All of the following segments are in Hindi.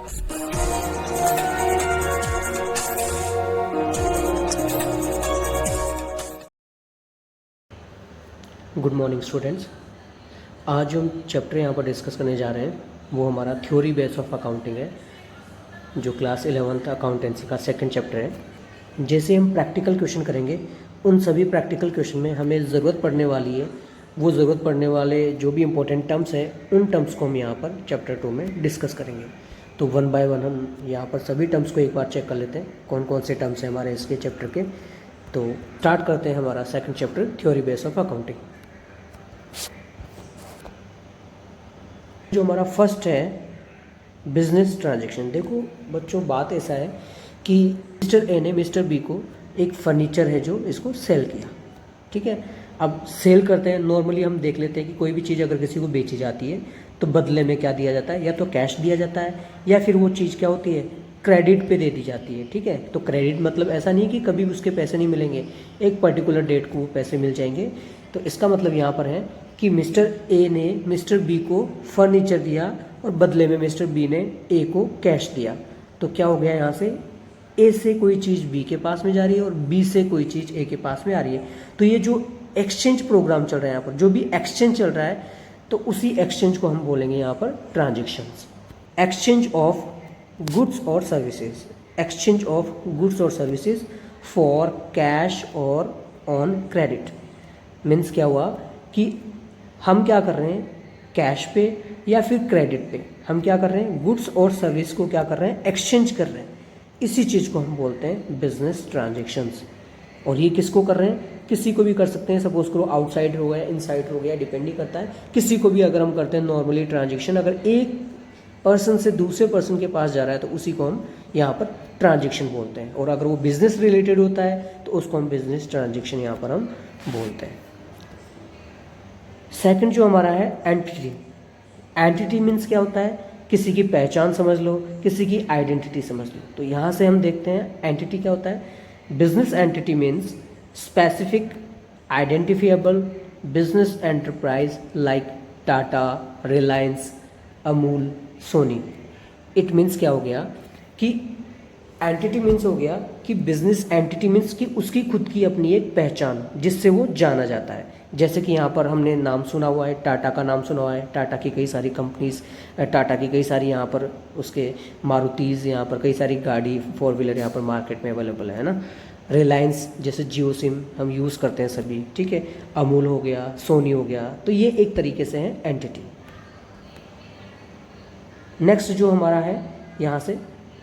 Good morning students. आज जो हम चैप्टर यहाँ पर डिस्कस करने जा रहे हैं वो हमारा थ्योरी बेस ऑफ अकाउंटिंग है, जो क्लास 11th अकाउंटेंसी का सेकंड चैप्टर है। जैसे हम प्रैक्टिकल क्वेश्चन करेंगे, उन सभी प्रैक्टिकल क्वेश्चन में हमें ज़रूरत पड़ने वाली है, वो ज़रूरत पड़ने वाले जो भी इंपॉर्टेंट टर्म्स हैं उन टर्म्स को हम यहाँ पर चैप्टर 2 में डिस्कस करेंगे। तो वन बाय वन हम यहाँ पर सभी टर्म्स को एक बार चेक कर लेते हैं, कौन कौन से टर्म्स हैं हमारे इसके चैप्टर के। तो स्टार्ट करते हैं हमारा second chapter theory base of accounting. जो हमारा फर्स्ट है बिजनेस ट्रांजैक्शन। देखो बच्चों, बात ऐसा है कि मिस्टर ए ने मिस्टर बी को एक फर्नीचर है जो इसको सेल किया, ठीक है। अब सेल करते हैं, नॉर्मली हम देख लेते हैं कि कोई भी चीज़ अगर किसी को बेची जाती है तो बदले में क्या दिया जाता है, या तो कैश दिया जाता है या फिर वो चीज़ क्या होती है, क्रेडिट पे दे दी जाती है, ठीक है। तो क्रेडिट मतलब ऐसा नहीं कि कभी भी उसके पैसे नहीं मिलेंगे, एक पर्टिकुलर डेट को पैसे मिल जाएंगे। तो इसका मतलब यहाँ पर है कि मिस्टर ए ने मिस्टर बी को फर्नीचर दिया और बदले में मिस्टर बी ने ए को कैश दिया। तो क्या हो गया, यहाँ से ए से कोई चीज़ बी के पास में जा रही है और बी से कोई चीज़ ए के पास में आ रही है। तो ये जो एक्सचेंज प्रोग्राम चल रहा है यहाँ पर, जो भी एक्सचेंज चल रहा है, तो उसी एक्सचेंज को हम बोलेंगे यहाँ पर ट्रांजेक्शन्स। एक्सचेंज ऑफ गुड्स और सर्विसेज, एक्सचेंज ऑफ गुड्स और सर्विसेज फॉर कैश और ऑन क्रेडिट। मीन्स क्या हुआ कि हम क्या कर रहे हैं, कैश पे या फिर क्रेडिट पे हम क्या कर रहे हैं, गुड्स और सर्विस को क्या कर रहे हैं, एक्सचेंज कर रहे हैं। इसी चीज़ को हम बोलते हैं बिजनेस ट्रांजेक्शन्स। और ये किसको कर रहे हैं, किसी को भी कर सकते हैं। सपोज करो आउटसाइड हो गया, इनसाइड हो गया, डिपेंड ही करता है। किसी को भी अगर हम करते हैं नॉर्मली ट्रांजेक्शन, अगर एक पर्सन से दूसरे पर्सन के पास जा रहा है तो उसी को हम यहाँ पर ट्रांजेक्शन बोलते हैं। और अगर वो बिजनेस रिलेटेड होता है तो उसको हम बिजनेस ट्रांजेक्शन यहाँ पर हम बोलते हैं। सेकंड जो हमारा है एंटिटी। एंटिटी मीन्स क्या होता है, किसी की पहचान समझ लो, किसी की आइडेंटिटी समझ लो। तो यहाँ से हम देखते हैं एंटिटी क्या होता है। Business entity means specific identifiable business enterprise like Tata, Reliance, Amul, Sony. It means क्या हो गया कि एंटिटी मीन्स हो गया कि बिजनेस एंटिटी मीन्स कि उसकी खुद की अपनी एक पहचान जिससे वो जाना जाता है। जैसे कि यहाँ पर हमने नाम सुना हुआ है, टाटा का नाम सुना हुआ है, टाटा की कई सारी कंपनीज, टाटा की कई सारी यहाँ पर उसके मारुतीज, यहाँ पर कई सारी गाड़ी 4 व्हीलर यहाँ पर मार्केट में अवेलेबल है ना। रिलायंस जैसे जियो सिम हम यूज़ करते हैं सभी, ठीक है। अमूल हो गया, सोनी हो गया, तो ये एक तरीके से है एंटिटी। नेक्स्ट जो हमारा है यहाँ से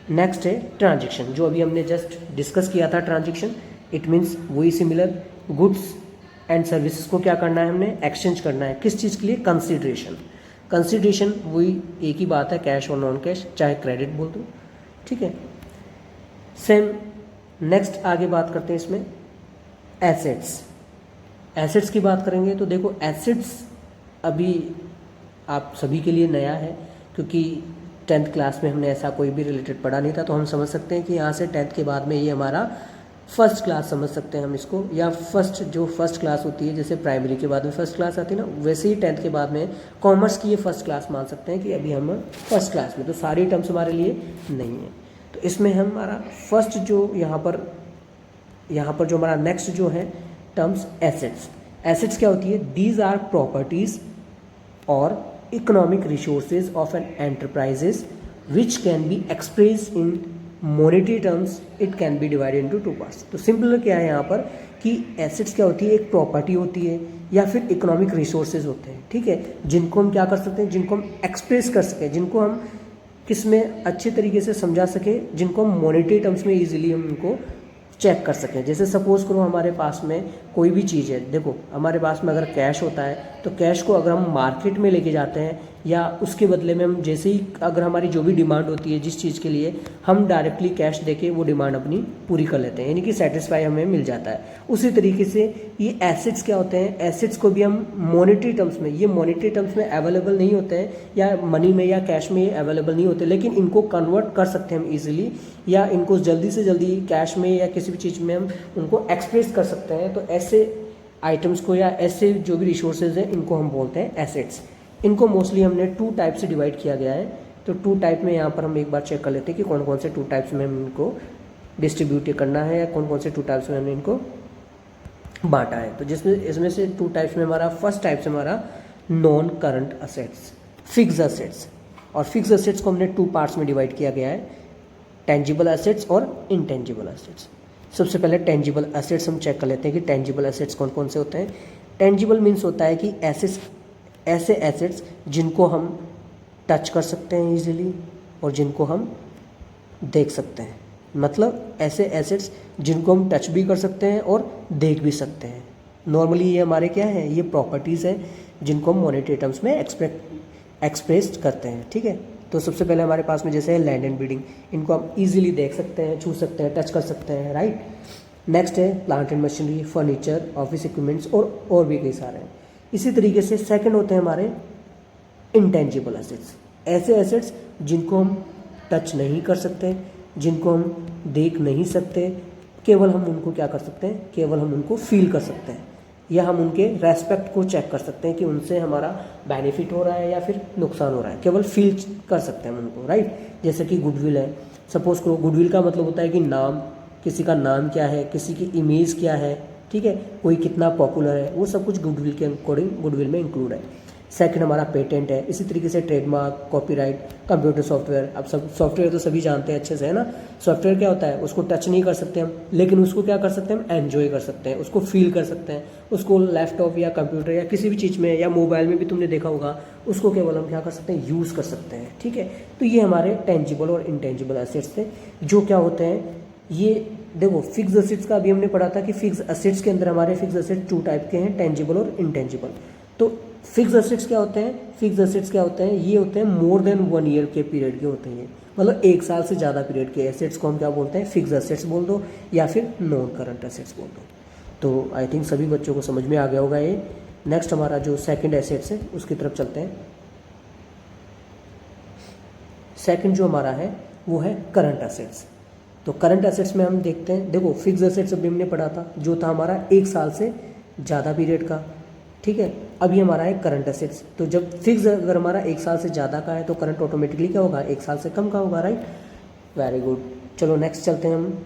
नेक्स्ट है ट्रांजेक्शन, जो अभी हमने जस्ट डिस्कस किया था ट्रांजेक्शन। इट मीन्स वही सिमिलर, गुड्स एंड सर्विसेज को क्या करना है, हमने एक्सचेंज करना है। किस चीज़ के लिए, कंसिडरेशन। कंसिडरेशन वही एक ही बात है, कैश और नॉन कैश, चाहे क्रेडिट बोल दो, ठीक है। सेम नेक्स्ट आगे बात करते हैं इसमें एसेट्स। एसेट्स की बात करेंगे तो देखो एसेट्स अभी आप सभी के लिए नया है, क्योंकि 10th क्लास में हमने ऐसा कोई भी रिलेटेड पढ़ा नहीं था। तो हम समझ सकते हैं कि यहाँ से 10th के बाद में ये हमारा फर्स्ट क्लास समझ सकते हैं हम इसको, या फर्स्ट क्लास होती है, जैसे प्राइमरी के बाद में फर्स्ट क्लास आती है ना, वैसे ही 10th के बाद में कॉमर्स की ये फर्स्ट क्लास मान सकते हैं कि अभी हम फर्स्ट क्लास में। तो सारी टर्म्स हमारे लिए नहीं है। तो इसमें हमारा फर्स्ट जो यहाँ पर जो हमारा नेक्स्ट जो है टर्म्स एसेट्स। एसेट्स क्या होती है, दीज आर प्रॉपर्टीज और economic resources of an enterprises which can be express in monetary terms. It can be divided into 2 parts. तो सिंपल क्या है यहाँ पर कि एसेट्स क्या होती है, एक प्रॉपर्टी होती है या फिर इकोनॉमिक रिसोर्सेज होते हैं, ठीक है, जिनको हम क्या कर सकते हैं, जिनको हम एक्सप्रेस कर सकें, जिनको हम किस में अच्छे तरीके से समझा सकें, जिनको हम मॉनेटरी टर्म्स में ईजिली हम उनको चेक कर सकें। जैसे सपोज करो हमारे पास में कोई भी चीज़ है, देखो हमारे पास में अगर कैश होता है तो कैश को अगर हम मार्केट में लेके जाते हैं या उसके बदले में हम जैसे ही अगर हमारी जो भी डिमांड होती है जिस चीज़ के लिए, हम डायरेक्टली कैश देके वो डिमांड अपनी पूरी कर लेते हैं, यानी कि सेटिस्फाई हमें मिल जाता है। उसी तरीके से ये एसेट्स क्या होते हैं, एसेट्स को भी हम मॉनेटरी टर्म्स में, ये मॉनेटरी टर्म्स में अवेलेबल नहीं होते हैं या मनी में या कैश में ये अवेलेबल नहीं होते, लेकिन इनको कन्वर्ट कर सकते हैं हम ईजिली, या इनको जल्दी से जल्दी कैश में या किसी भी चीज़ में हम उनको एक्सप्रेस कर सकते हैं। तो ऐसे आइटम्स को या ऐसे जो भी रिसोर्सेज हैं इनको हम बोलते हैं एसेट्स। इनको मोस्टली हमने 2 टाइप से डिवाइड किया गया है। तो 2 टाइप में यहाँ पर हम एक बार चेक कर लेते हैं कि कौन कौन से 2 टाइप्स में हम इनको डिस्ट्रीब्यूट करना है या कौन कौन से 2 टाइप्स में हमने इनको बांटा है। तो जिसमें इसमें से 2 टाइप्स में हमारा फर्स्ट टाइप से हमारा non current assets, fix assets. और फिक्स असेट्स को हमने 2 पार्ट्स में डिवाइड किया गया है, टेंजिबल असेट्स और इनटेंजिबल असेट्स। सबसे पहले टेंजिबल असेट्स हम चेक कर लेते हैं कि टेंजिबल असेट्स कौन कौन से होते हैं। टेंजिबल मीन्स होता है कि ऐसे एसेट्स जिनको हम टच कर सकते हैं इजीली और जिनको हम देख सकते हैं। मतलब ऐसे एसेट्स जिनको हम टच भी कर सकते हैं और देख भी सकते हैं। नॉर्मली ये हमारे क्या है, ये प्रॉपर्टीज़ हैं जिनको हम मॉनेटरी टर्म्स में एक्सप्रेस करते हैं। ठीक है, तो सबसे पहले हमारे पास में जैसे है लैंड एंड बिल्डिंग, इनको हम इजीली देख सकते हैं, छू सकते हैं, टच कर सकते हैं, राइट। नेक्स्ट है plant and machinery, furniture, office equipments और भी कई सारे हैं। इसी तरीके से सेकंड होते हैं हमारे इंटेंजिबल एसेट्स, ऐसे एसेट्स जिनको हम टच नहीं कर सकते, जिनको हम देख नहीं सकते, केवल हम उनको क्या कर सकते हैं, केवल हम उनको फील कर सकते हैं या हम उनके रेस्पेक्ट को चेक कर सकते हैं कि उनसे हमारा बेनिफिट हो रहा है या फिर नुकसान हो रहा है, केवल फील कर सकते हैं हम उनको, राइट। जैसे कि गुडविल है, सपोज करो गुडविल का मतलब होता है कि नाम, किसी का नाम क्या है, किसी की इमेज क्या है, ठीक है, कोई कितना पॉपुलर है, वो सब कुछ गुडविल के अकॉर्डिंग गुडविल में इंक्लूड है। सेकंड हमारा पेटेंट है, इसी तरीके से ट्रेडमार्क, कॉपीराइट, कंप्यूटर सॉफ्टवेयर। अब सब सॉफ्टवेयर तो सभी जानते हैं अच्छे से, है ना। सॉफ्टवेयर क्या होता है, उसको टच नहीं कर सकते हम, लेकिन उसको क्या कर सकते हैं हम, एन्जॉय कर सकते हैं, उसको फील कर सकते हैं, उसको लैपटॉप या कंप्यूटर या किसी भी चीज़ में या मोबाइल में भी तुमने देखा होगा, उसको केवल हम क्या कर सकते हैं, यूज़ कर सकते हैं। ठीक है, तो ये हमारे टेंजिबल और इंटेंजिबल एसेट्स थे, जो क्या होते हैं, ये देखो फिक्स एसेट्स का अभी हमने पढ़ा था कि फिक्स एसेट्स के अंदर हमारे फिक्स एसेट्स 2 टाइप के हैं, टेंजिबल और इंटेंजिबल। तो फिक्स एसेट्स क्या होते हैं, फिक्स एसेट्स क्या होते हैं, ये होते हैं मोर देन 1 ईयर के पीरियड के होते हैं, मतलब 1 साल से ज़्यादा पीरियड के एसेट्स को हम क्या बोलते हैं, फिक्स एसेट्स बोल दो या फिर नॉन करंट एसेट्स बोल दो। तो आई थिंक सभी बच्चों को समझ में आ गया होगा ये। नेक्स्ट हमारा जो सेकंड एसेट्स है उसकी तरफ चलते हैं। सेकंड जो हमारा है वो है करंट एसेट्स। तो करंट एसेट्स में हम देखते हैं, देखो फिक्स एसेट्स अभी हमने पढ़ा था, जो था हमारा 1 साल से ज़्यादा पीरियड का, ठीक है। अभी हमारा है करंट एसेट्स, तो जब फिक्स अगर हमारा 1 साल से ज़्यादा का है तो करंट ऑटोमेटिकली क्या होगा, 1 साल से कम का होगा, राइट। वेरी गुड, चलो नेक्स्ट चलते हैं, हम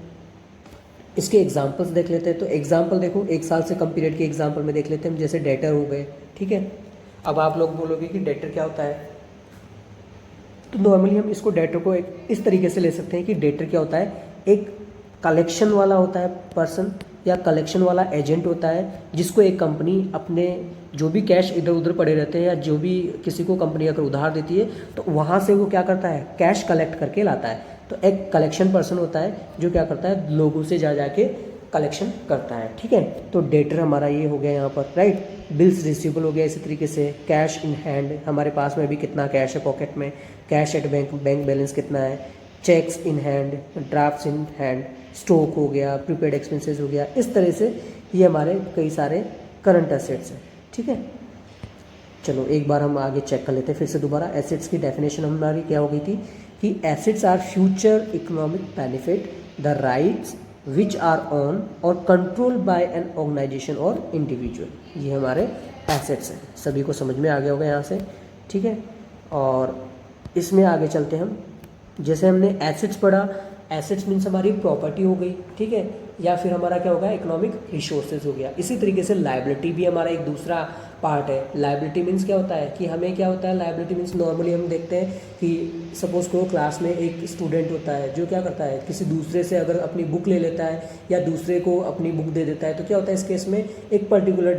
इसके एग्जांपल्स देख लेते हैं। तो एग्जांपल देखो 1 साल से कम पीरियड के एग्जांपल में देख लेते हैं हम, जैसे डेटर हो गए, ठीक है। अब आप लोग बोलोगे कि डेटर क्या होता है, तो नॉर्मली हम इसको डेटर को एक इस तरीके से ले सकते हैं कि डेटर क्या होता है, एक कलेक्शन वाला होता है पर्सन या कलेक्शन वाला एजेंट होता है, जिसको एक कंपनी अपने जो भी कैश इधर उधर पड़े रहते हैं या जो भी किसी को कंपनी अगर उधार देती है तो वहाँ से वो क्या करता है, कैश कलेक्ट करके लाता है। तो एक कलेक्शन पर्सन होता है जो क्या करता है, लोगों से जा जाके कलेक्शन करता है, ठीक है। तो डेटर हमारा ये हो गया यहाँ पर, राइट। बिल्स रिसीवेबल हो गया, इसी तरीके से कैश इन हैंड, हमारे पास में भी कितना कैश है पॉकेट में, cash at bank, bank balance कितना है, checks in hand, drafts in hand, stock हो गया, प्रीपेड एक्सपेंसेस हो गया। इस तरह से ये हमारे कई सारे करंट एसेट्स हैं, ठीक है। चलो एक बार हम आगे चेक कर लेते हैं फिर से दोबारा। एसेट्स की डेफिनेशन हमारी क्या हो गई थी कि assets are future economic benefit, the rights which are own और कंट्रोल बाय एन ऑर्गेनाइजेशन और इंडिविजुअल। ये हमारे एसेट्स हैं, सभी को समझ में आ गया होगा यहाँ से, ठीक है। और इसमें आगे चलते हैं हम, जैसे हमने एसेट्स पढ़ा, एसेट्स मीन्स हमारी प्रॉपर्टी हो गई, ठीक है, या फिर हमारा क्या होगा, इकोनॉमिक रिसोर्सेज हो गया। इसी तरीके से लायबिलिटी भी हमारा एक दूसरा पार्ट है। लायबिलिटी मीन्स क्या होता है कि हमें क्या होता है, लायबिलिटी मीन्स नॉर्मली हम देखते हैं कि सपोज करो क्लास में एक स्टूडेंट होता है जो क्या करता है, किसी दूसरे से अगर अपनी बुक ले लेता है या दूसरे को अपनी बुक दे देता है, तो क्या होता है इस केस में एक पर्टिकुलर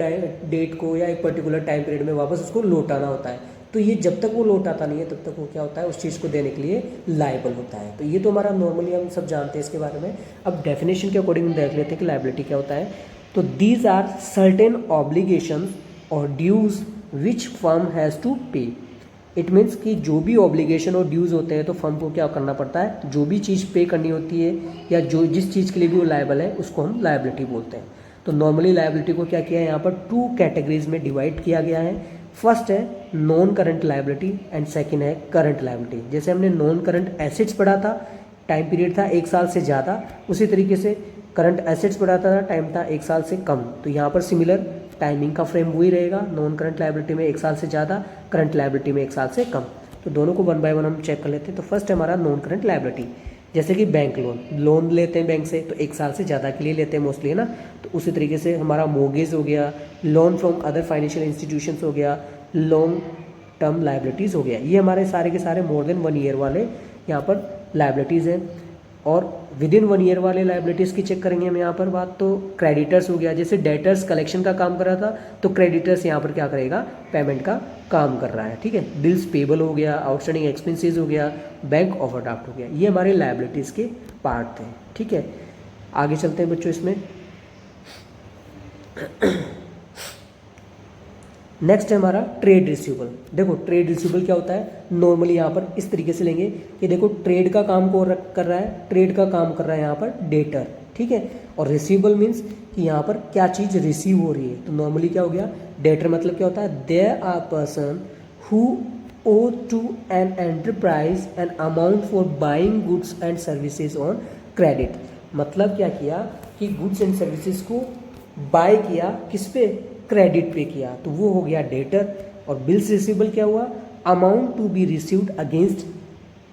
डेट को या एक पर्टिकुलर टाइम पीरियड में वापस उसको लौटाना होता है। तो ये जब तक वो लौटाता नहीं है तब तक वो क्या होता है, उस चीज़ को देने के लिए लायबल होता है। तो ये तो हमारा नॉर्मली हम सब जानते हैं इसके बारे में। अब डेफिनेशन के अकॉर्डिंग हम देख लेते हैं कि लायबिलिटी क्या होता है। तो दीज आर सर्टेन ऑब्लिगेशंस और dues which firm has to pay. It means कि जो भी ऑब्लिगेशन और ड्यूज होते हैं तो फर्म को क्या करना पड़ता है, जो भी चीज़ पे करनी होती है या जो जिस चीज़ के लिए भी वो लायबल है उसको हम लायबिलिटी बोलते हैं। तो नॉर्मली लायबिलिटी को क्या किया है, यहाँ पर 2 कैटेगरीज में डिवाइड किया गया है। फर्स्ट है non current liability and second है करंट लायबिलिटी। जैसे हमने नॉन करंट एसेट्स पढ़ा था, टाइम पीरियड था 1 साल से ज़्यादा, उसी तरीके से करंट एसेट्स पढ़ा था, टाइम था 1 साल से कम। तो यहाँ पर सिमिलर टाइमिंग का फ्रेम वही रहेगा, नॉन करंट लायबिलिटी में 1 साल से ज़्यादा, करंट लायबिलिटी में 1 साल से कम। तो दोनों को वन बाय वन हम चेक कर लेते हैं। तो फर्स्ट है हमारा नॉन करंट लायबिलिटी, जैसे कि बैंक लोन लेते हैं बैंक से, तो 1 साल से ज़्यादा के लिए लेते हैं मोस्टली, है ना। तो उसी तरीके से हमारा मोर्गेज हो गया, loan from other financial institutions हो गया, लॉन्ग टर्म लायबिलिटीज़ हो गया। ये हमारे सारे के सारे मोर देन 1 ईयर वाले यहाँ पर लायबिलिटीज़ हैं। और विद इन 1 ईयर वाले लायबिलिटीज़ की चेक करेंगे हम यहाँ पर बात, तो क्रेडिटर्स हो गया, जैसे डेटर्स कलेक्शन का काम कर रहा था तो क्रेडिटर्स यहाँ पर क्या करेगा, पेमेंट का काम कर रहा है, ठीक है। बिल्स पेबल हो गया, आउटस्टैंडिंग एक्सपेंसेस हो गया, बैंक ओवरड्राफ्ट हो गया। ये हमारे लायबिलिटीज़ के पार्ट थे, ठीक है। आगे चलते हैं बच्चों इसमें। नेक्स्ट है हमारा ट्रेड रिसीवेबल। देखो ट्रेड रिसीवेबल क्या होता है, नॉर्मली यहाँ पर इस तरीके से लेंगे कि देखो ट्रेड का काम कर रहा है, ट्रेड का काम कर रहा है यहाँ पर डेटर, ठीक है। और रिसीवेबल मीन्स कि यहाँ पर क्या चीज़ रिसीव हो रही है, तो नॉर्मली क्या हो गया, डेटर मतलब क्या होता है, there are person who owe to an enterprise an amount for buying goods and services on credit. मतलब क्या किया कि गुड्स एंड सर्विसेज को बाय किया, किस पे, क्रेडिट पे किया, तो वो हो गया डेटर। और बिल्स रिसीवेबल क्या हुआ, amount to be received against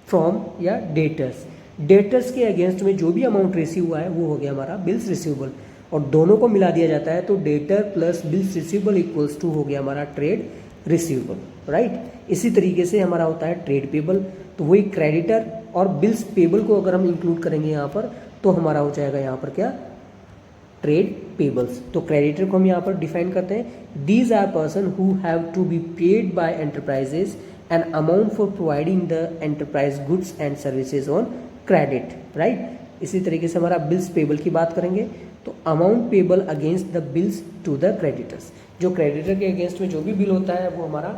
from या डेटर्स, डेटर्स के अगेंस्ट में जो भी अमाउंट रिसीव हुआ है वो हो गया हमारा बिल्स रिसीवेबल। और दोनों को मिला दिया जाता है तो debtor plus bills receivable equals to हो गया हमारा ट्रेड रिसीवेबल, राइट। इसी तरीके से हमारा होता है ट्रेड पेबल, तो वही क्रेडिटर और बिल्स पेबल को अगर हम इंक्लूड करेंगे यहाँ पर तो हमारा हो जाएगा यहाँ पर क्या, ट्रेड पेबल्स। तो क्रेडिटर को हम यहाँ पर डिफाइन करते हैं, these are person who have to be paid by enterprises an amount for providing the enterprise goods and services on credit, right. इसी तरीके से हमारा बिल्स पेबल की बात करेंगे तो amount payable against the bills to the creditors, जो क्रेडिटर के अगेंस्ट में जो भी बिल होता है वो हमारा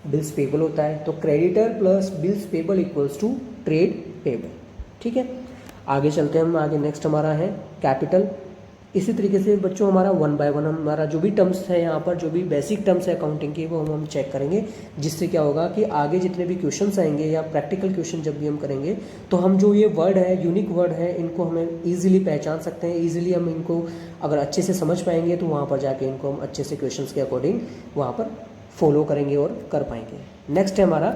बिल्स पेबल होता है। तो creditor plus bills payable equals to trade payable, ठीक है। आगे चलते हैं हम, आगे नेक्स्ट हमारा है कैपिटल। इसी तरीके से बच्चों हमारा 1 बाय 1 हमारा जो भी टर्म्स है यहाँ पर, जो भी बेसिक टर्म्स है अकाउंटिंग के, वो हम चेक करेंगे, जिससे क्या होगा कि आगे जितने भी क्वेश्चंस आएंगे या प्रैक्टिकल क्वेश्चन जब भी हम करेंगे तो हम जो ये वर्ड है, यूनिक वर्ड है, इनको हमें ईजिली पहचान सकते हैं, ईजिली हम इनको अगर अच्छे से समझ पाएंगे तो वहाँ पर जाके इनको हम अच्छे से क्वेश्चन के अकॉर्डिंग वहाँ पर फॉलो करेंगे और कर पाएंगे। नेक्स्ट है हमारा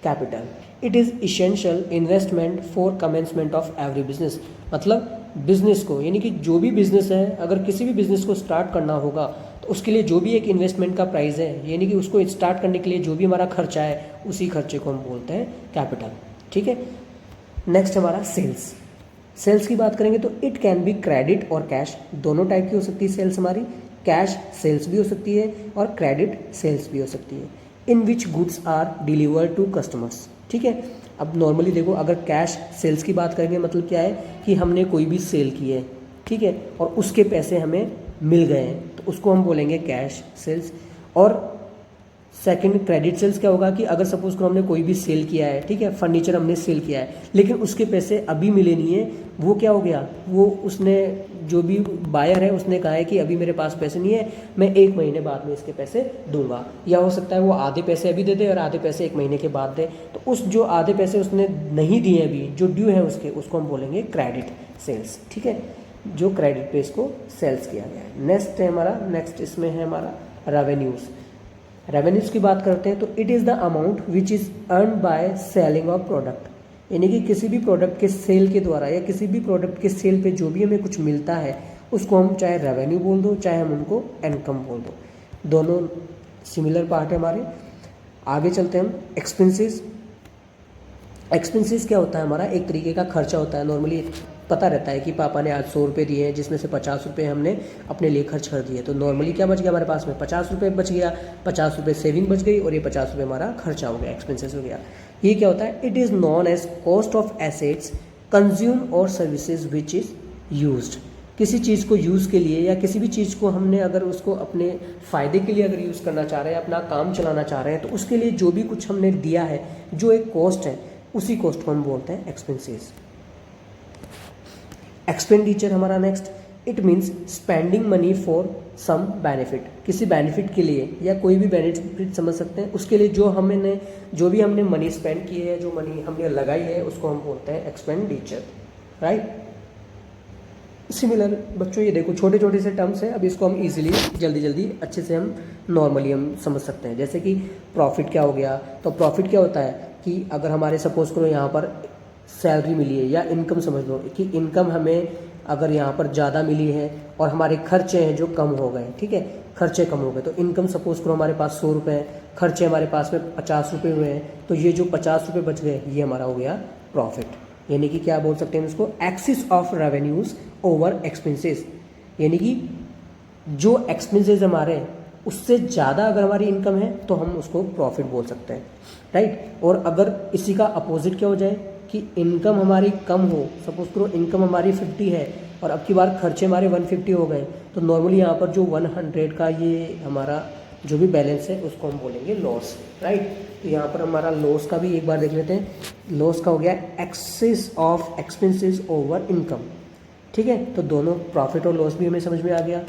capital. It is essential investment for commencement of every business. मतलब बिजनेस को, यानी कि जो भी बिजनेस है, अगर किसी भी बिजनेस को स्टार्ट करना होगा तो उसके लिए जो भी एक इन्वेस्टमेंट का प्राइस है, यानी कि उसको स्टार्ट करने के लिए जो भी हमारा खर्चा है, उसी खर्चे को हम बोलते हैं कैपिटल, ठीक है। नेक्स्ट हमारा सेल्स। सेल्स की बात करेंगे तो इट कैन बी क्रेडिट और कैश, दोनों टाइप की हो सकती है सेल्स हमारी, कैश सेल्स भी हो सकती है और क्रेडिट सेल्स भी हो सकती है। In which goods are delivered to customers, ठीक है। अब नॉर्मली देखो, अगर कैश सेल्स की बात करेंगे मतलब क्या है कि हमने कोई भी सेल की है, ठीक है, और उसके पैसे हमें मिल गए हैं, तो उसको हम बोलेंगे कैश सेल्स। और सेकंड क्रेडिट सेल्स क्या होगा कि अगर सपोज करो हमने कोई भी सेल किया है, ठीक है, फर्नीचर हमने सेल किया है लेकिन उसके पैसे अभी मिले नहीं है, वो क्या हो गया, वो उसने जो भी बायर है उसने कहा है कि अभी मेरे पास पैसे नहीं है, मैं 1 महीने बाद में इसके पैसे दूंगा, या हो सकता है वो आधे पैसे अभी दे दे और आधे पैसे 1 महीने के बाद दे। तो उस जो आधे पैसे उसने नहीं दिए अभी, जो ड्यू है उसके, उसको हम बोलेंगे क्रेडिट सेल्स, ठीक है, जो क्रेडिट पे इसको सेल्स किया गया है। नेक्स्ट है हमारा, नेक्स्ट इसमें है हमारा रेवेन्यूज़। रेवेन्यूज़ की बात करते हैं तो it is the amount which is earn by selling of product, यानी कि किसी भी प्रोडक्ट के सेल के द्वारा या किसी भी प्रोडक्ट के सेल पे जो भी हमें कुछ मिलता है उसको हम चाहे रेवेन्यू बोल दो, चाहे हम उनको इनकम बोल दो, दोनों सिमिलर पार्ट है हमारे। आगे चलते हैं हम, एक्सपेंसेस। एक्सपेंसेस क्या होता है हमारा, एक तरीके का खर्चा होता है। नॉर्मली पता रहता है कि पापा ने आज 100 रुपये दिए हैं जिसमें से 50 रुपये हमने अपने लिए खर्च कर दिए, तो नॉर्मली क्या बच गया हमारे पास में, 50 रुपये बच गया, 50 रुपये सेविंग बच गई और ये 50 रुपये हमारा खर्चा हो गया, एक्सपेंसेस हो गया। ये क्या होता है, it is known as cost of assets consume और सर्विसेज विच इज़ यूज्ड। किसी चीज़ को यूज़ के लिए या किसी भी चीज़ को हमने अगर उसको अपने फ़ायदे के लिए अगर यूज़ करना चाह रहे हैं, अपना काम चलाना चाह रहे हैं, तो उसके लिए जो भी कुछ हमने दिया है, जो एक कॉस्ट है, उसी कॉस्ट को हम बोलते हैं एक्सपेंसेस। एक्सपेंडिचर हमारा next, it means spending money for some benefit, किसी बेनिफिट के लिए या कोई भी बेनिफिट समझ सकते हैं, उसके लिए जो भी हमने मनी स्पेंड की है, जो मनी हमने लगाई है, उसको हम बोलते हैं एक्सपेंडिचर, राइट। सिमिलर बच्चों ये देखो छोटे छोटे से टर्म्स हैं, अब इसको हम इजीली जल्दी जल्दी अच्छे से हम नॉर्मली हम समझ सकते हैं। जैसे कि प्रॉफिट क्या हो गया, तो प्रॉफिट क्या होता है कि अगर हमारे सपोज करो यहाँ पर सैलरी मिली है या इनकम समझ लो कि इनकम हमें अगर यहाँ पर ज़्यादा मिली है और हमारे खर्चे हैं जो कम हो गए, ठीक है, खर्चे कम हो गए, तो इनकम सपोज करो हमारे पास 100 रुपये है, खर्चे हमारे पास में 50 रुपये हुए हैं, तो ये जो 50 रुपये बच गए ये हमारा हो गया प्रॉफिट। यानी कि क्या बोल सकते हैं इसको, axis of revenues over expenses, यानी कि जो एक्सपेंसेस हमारे हैं उससे ज़्यादा अगर हमारी इनकम है तो हम उसको प्रॉफिट बोल सकते हैं, राइट। और अगर इसी का अपोजिट क्या हो जाए कि इनकम हमारी कम हो, सपोज करो इनकम हमारी 50 है और अब की बार खर्चे हमारे 150 हो गए, तो नॉर्मली यहाँ पर जो 100 का ये हमारा जो भी बैलेंस है उसको हम बोलेंगे लॉस, राइट। तो यहाँ पर हमारा लॉस का भी एक बार देख लेते हैं। लॉस का हो गया excess of expenses over income, ठीक है। तो दोनों प्रॉफिट और लॉस भी हमें समझ में आ गया,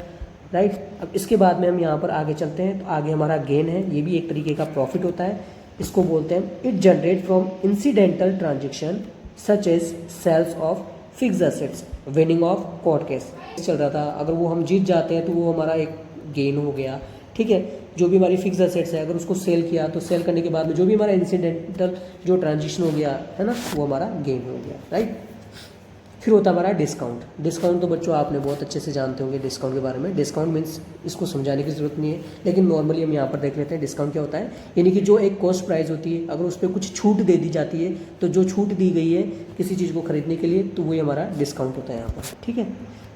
राइट। अब इसके बाद में हम यहाँ पर आगे चलते हैं, तो आगे हमारा गेन है, ये भी एक तरीके का प्रॉफिट होता है, इसको बोलते हैं it generate from incidental transaction such as sales of fixed assets, winning of court case चल रहा था, अगर वो हम जीत जाते हैं तो वो हमारा एक गेन हो गया, ठीक है। जो भी हमारी फिक्स्ड एसेट्स है अगर उसको सेल किया तो सेल करने के बाद में जो भी हमारा इंसिडेंटल जो ट्रांजेक्शन हो गया है ना वो हमारा गेन हो गया, राइट। फिर होता है हमारा डिस्काउंट। डिस्काउंट तो बच्चों आपने बहुत अच्छे से जानते होंगे डिस्काउंट के बारे में। डिस्काउंट मीन्स इसको समझाने की ज़रूरत नहीं है, लेकिन नॉर्मली हम यहाँ पर देख लेते हैं डिस्काउंट क्या होता है। यानी कि जो एक कॉस्ट प्राइस होती है अगर उस पर कुछ छूट दे दी जाती है, तो जो छूट दी गई है किसी चीज़ को खरीदने के लिए तो वही हमारा डिस्काउंट होता है यहाँ पर, ठीक है।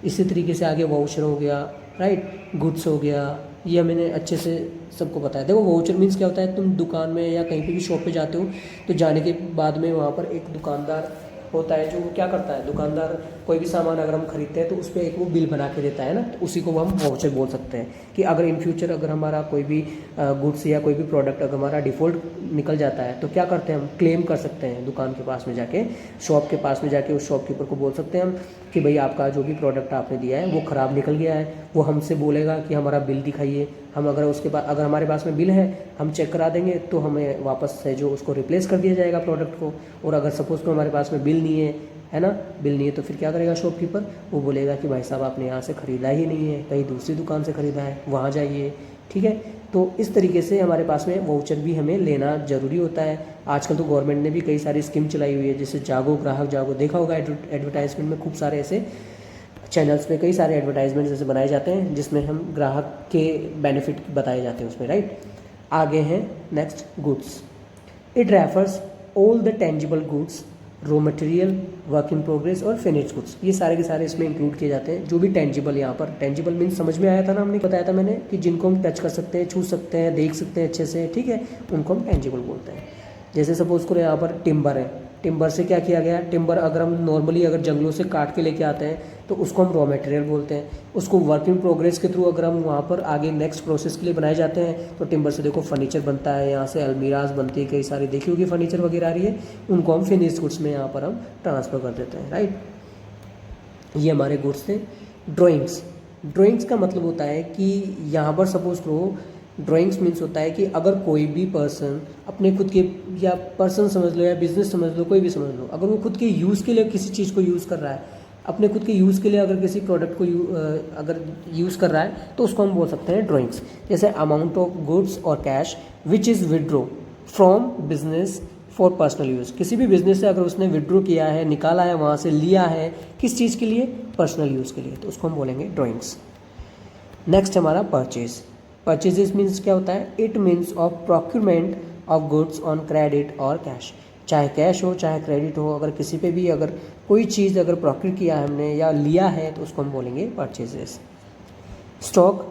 इसी तरीके से आगे वाउचर हो गया, राइट, गुड्स हो गया, ये मैंने अच्छे से सबको बताया। देखो वाउचर मीन्स क्या होता है, तुम दुकान में या कहीं पे भी शॉप पे जाते हो तो जाने के बाद में वहाँ पर एक दुकानदार होता है जो क्या करता है, दुकानदार कोई भी सामान अगर हम खरीदते हैं तो उस पर एक वो बिल बना के देता है ना, तो उसी को हम वाउचर बोल सकते हैं। कि अगर इन फ्यूचर अगर हमारा कोई भी गुड्स या कोई भी प्रोडक्ट अगर हमारा डिफ़ॉल्ट निकल जाता है तो क्या करते हैं हम क्लेम कर सकते हैं दुकान के पास में जाके, शॉप के पास में जाके उस शॉपकीपर को बोल सकते हैं हम कि भाई आपका जो भी प्रोडक्ट आपने दिया है वो ख़राब निकल गया है। वो हमसे बोलेगा कि हमारा बिल दिखाइए, हम अगर उसके बाद अगर हमारे पास में बिल है हम चेक करा देंगे तो हमें वापस से जो उसको रिप्लेस कर दिया जाएगा प्रोडक्ट को। और अगर सपोज़ को हमारे पास में बिल नहीं है ना, बिल नहीं है तो फिर क्या करेगा शॉपकीपर, वो बोलेगा कि भाई साहब आपने यहाँ से ख़रीदा ही नहीं है, कहीं दूसरी दुकान से ख़रीदा है, वहाँ जाइए, ठीक है। तो इस तरीके से हमारे पास में वाउचर भी हमें लेना ज़रूरी होता है। आजकल तो गवर्नमेंट ने भी कई सारी स्कीम चलाई हुई है, जैसे जागो ग्राहक जागो, देखा होगा एडवर्टाइजमेंट में खूब सारे ऐसे चैनल्स पे कई सारे एडवर्टाइजमेंट जैसे बनाए जाते हैं जिसमें हम ग्राहक के बेनिफिट बताए जाते हैं उसमें, राइट। आगे हैं next goods. It refers all the tangible goods, raw material, work in progress और फिनिश्ड गुड्स, ये सारे के सारे इसमें इंक्लूड किए जाते हैं। जो भी टेंजिबल, यहाँ पर टेंजिबल मीन्स समझ में आया था ना, हमने बताया था मैंने कि जिनको हम टच कर सकते हैं, छू सकते हैं, देख सकते हैं अच्छे से, ठीक है, उनको हम टेंजिबल बोलते हैं। जैसे सपोज करो यहाँ पर टिम्बर है, टिम्बर से क्या किया गया, टिम्बर अगर हम नॉर्मली अगर जंगलों से काट के लेके आते हैं तो उसको हम रॉ मटेरियल बोलते हैं। उसको वर्क इन प्रोग्रेस के थ्रू अगर हम वहाँ पर आगे नेक्स्ट प्रोसेस के लिए बनाए जाते हैं तो टिम्बर से देखो फर्नीचर बनता है, यहाँ से अलमीराज बनती है, कई सारी देखी होगी फर्नीचर वगैरह आ रही है, उनको हम फिनिश्ड गुड्स में यहाँ पर हम ट्रांसफ़र कर देते हैं, राइट। ये हमारे गुड्स थे। ड्राइंग्स, ड्राइंग्स का मतलब होता है कि यहाँ पर सपोज करो ड्राइंग्स मीन्स होता है कि अगर कोई भी पर्सन अपने खुद के, या पर्सन समझ लो या बिजनेस समझ लो, कोई भी समझ लो, अगर वो खुद के यूज़ के लिए किसी चीज़ को यूज़ कर रहा है, अपने खुद के यूज़ के लिए अगर किसी प्रोडक्ट को अगर यूज़ कर रहा है तो उसको हम बोल सकते हैं ड्राइंग्स। जैसे अमाउंट ऑफ गुड्स और cash which is withdraw from business for personal use, किसी भी बिजनेस से अगर उसने विड्रो किया है, निकाला है, वहाँ से लिया है, किस चीज़ के लिए, पर्सनल यूज़ के लिए, तो उसको हम बोलेंगे ड्राइंग्स। नेक्स्ट हमारा परचेज। परचेजेस मीन्स क्या होता है, it means of procurement of goods on credit और कैश, चाहे कैश हो चाहे क्रेडिट हो, अगर किसी पे भी अगर कोई चीज़ अगर प्रोक्यूर किया है हमने या लिया है तो उसको हम बोलेंगे परचेजेस। स्टॉक,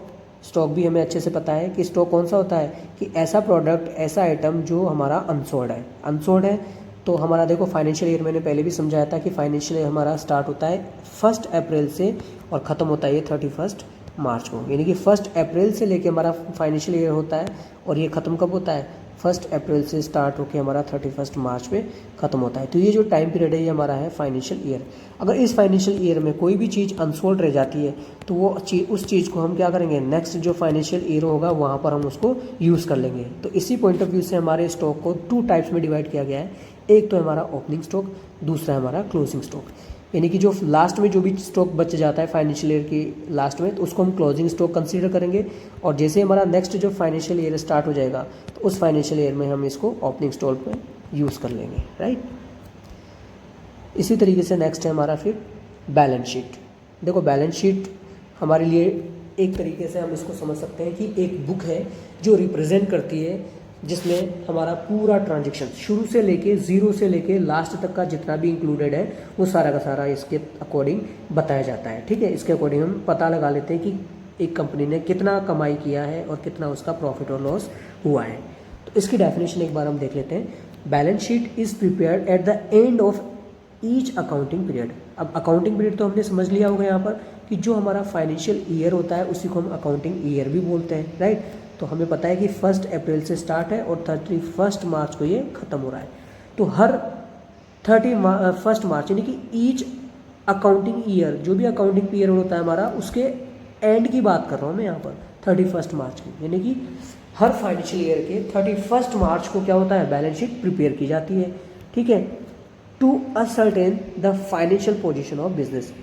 स्टॉक भी हमें अच्छे से पता है कि स्टॉक कौन सा होता है, कि ऐसा प्रोडक्ट, ऐसा आइटम जो हमारा अनसोल्ड है, अनसोल्ड है। तो हमारा देखो फाइनेंशियल ईयर मैंने पहले भी समझाया था कि फाइनेंशियल ईयर हमारा स्टार्ट होता है 1 अप्रैल से और ख़त्म होता है ये 31 मार्च को, यानी कि 1 अप्रैल से लेके हमारा फाइनेंशियल ईयर होता है और ये ख़त्म कब होता है, 1 अप्रैल से स्टार्ट होकर हमारा 31 मार्च में ख़त्म होता है। तो ये जो टाइम पीरियड है ये हमारा है फाइनेंशियल ईयर। अगर इस फाइनेंशियल ईयर में कोई भी चीज़ अनसोल्ड रह जाती है तो वो उस चीज़ को हम क्या करेंगे, नेक्स्ट जो फाइनेंशियल ईयर होगा वहाँ पर हम उसको यूज़ कर लेंगे। तो इसी पॉइंट ऑफ व्यू से हमारे स्टॉक को 2 टाइप्स में डिवाइड किया गया है। एक तो हमारा ओपनिंग स्टॉक, दूसरा हमारा क्लोजिंग स्टॉक। यानी कि जो लास्ट में जो भी स्टॉक बच जाता है फाइनेंशियल ईयर की लास्ट में, तो उसको हम क्लोजिंग स्टॉक कंसीडर करेंगे। और जैसे हमारा नेक्स्ट जो फाइनेंशियल ईयर स्टार्ट हो जाएगा तो उस फाइनेंशियल ईयर में हम इसको ओपनिंग स्टॉक में यूज़ कर लेंगे, राइट। इसी तरीके से नेक्स्ट है हमारा फिर बैलेंस शीट। देखो बैलेंस शीट हमारे लिए एक तरीके से हम इसको समझ सकते हैं कि एक बुक है जो रिप्रेजेंट करती है, जिसमें हमारा पूरा ट्रांजेक्शन शुरू से लेके जीरो से लेके लास्ट तक का जितना भी इंक्लूडेड है वो सारा का सारा इसके अकॉर्डिंग बताया जाता है, ठीक है। इसके अकॉर्डिंग हम पता लगा लेते हैं कि एक कंपनी ने कितना कमाई किया है और कितना उसका प्रॉफिट और लॉस हुआ है। तो इसकी डेफिनेशन एक बार हम देख लेते हैं। Balance sheet is prepared at the end of each accounting period. अब अकाउंटिंग पीरियड तो हमने समझ लिया होगा यहाँ पर कि जो हमारा फाइनेंशियल ईयर होता है उसी को हम अकाउंटिंग ईयर भी बोलते हैं, राइट। तो हमें पता है कि 1 अप्रैल से स्टार्ट है और 31 मार्च को ये ख़त्म हो रहा है। तो हर 31 मार्च यानी कि ईच अकाउंटिंग ईयर, जो भी अकाउंटिंग पीरियड होता है हमारा, उसके एंड की बात कर रहा हूँ मैं यहाँ पर 31 मार्च की, यानी कि हर फाइनेंशियल ईयर के 31 मार्च को क्या होता है, बैलेंस शीट प्रिपेयर की जाती है, ठीक है। To ascertain the financial position of business.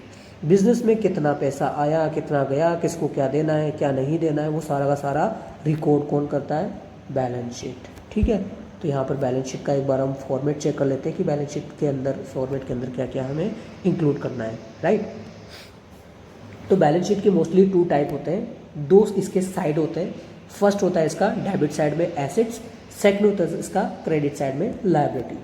Business में कितना पैसा आया, कितना गया, किसको क्या देना है, क्या नहीं देना है, वो सारा का सारा रिकॉर्ड कौन करता है, बैलेंस शीट, ठीक है। तो यहाँ पर बैलेंस शीट का एक बार हम फॉर्मेट चेक कर लेते हैं कि बैलेंस शीट के अंदर, फॉर्मेट के अंदर क्या क्या हमें इंक्लूड करना है, राइट। तो बैलेंस शीट के मोस्टली 2 टाइप होते हैं, 2 इसके साइड होते हैं। फर्स्ट होता है इसका डेबिट साइड में एसेट्स, सेकंड होता है इसका क्रेडिट साइड में लायबिलिटी।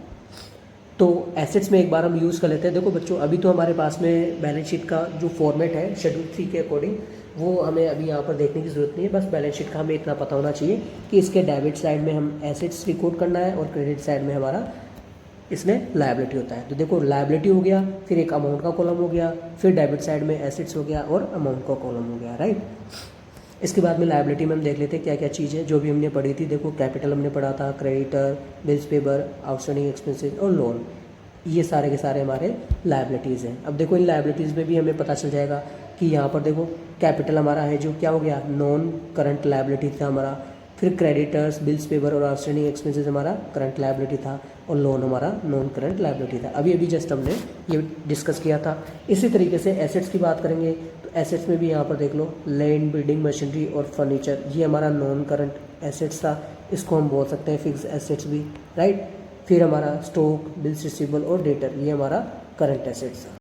तो एसेट्स में एक बार हम यूज़ कर लेते हैं। देखो बच्चों, अभी तो हमारे पास में बैलेंस शीट का जो फॉर्मेट है शेड्यूल 3 के अकॉर्डिंग, वो हमें अभी यहाँ पर देखने की ज़रूरत नहीं है। बस बैलेंस शीट का हमें इतना पता होना चाहिए कि इसके डेबिट साइड में हम एसेट्स रिकॉर्ड करना है और क्रेडिट साइड में हमारा इसमें लायबिलिटी होता है। तो देखो लायबिलिटी हो गया, फिर एक अमाउंट का कॉलम हो गया, फिर डेबिट साइड में एसेट्स हो गया और अमाउंट का कॉलम हो गया, राइट। इसके बाद में लायबिलिटी में हम देख लेते हैं क्या क्या चीज़ है जो भी हमने पढ़ी थी। देखो कैपिटल हमने पढ़ा था, क्रेडिटर, बिल्स पेबर, आउटस्टैंडिंग एक्सपेंसेस और लोन, ये सारे के सारे हमारे लायबिलिटीज़ हैं। अब देखो इन लायबिलिटीज़ में भी हमें पता चल जाएगा कि यहाँ पर देखो कैपिटल हमारा है जो क्या हो गया, नॉन करंट लायबिलिटी था हमारा, फिर क्रेडिटर्स, बिल्स पेपर और आउटस्टैंडिंग एक्सपेंसेस हमारा करंट लायबिलिटी था और लोन हमारा नॉन करंट लायबिलिटी था। अभी जस्ट हमने ये डिस्कस किया था। इसी तरीके से एसेट्स की बात करेंगे तो एसेट्स में भी यहाँ पर देख लो, लैंड, बिल्डिंग, मशीनरी और फर्नीचर, ये हमारा नॉन करंट एसेट्स था, इसको हम बोल सकते हैं फिक्स एसेट्स भी, राइट। फिर हमारा स्टॉक, बिल्स रिसीवेबल और डेटर, ये हमारा करंट एसेट्स था।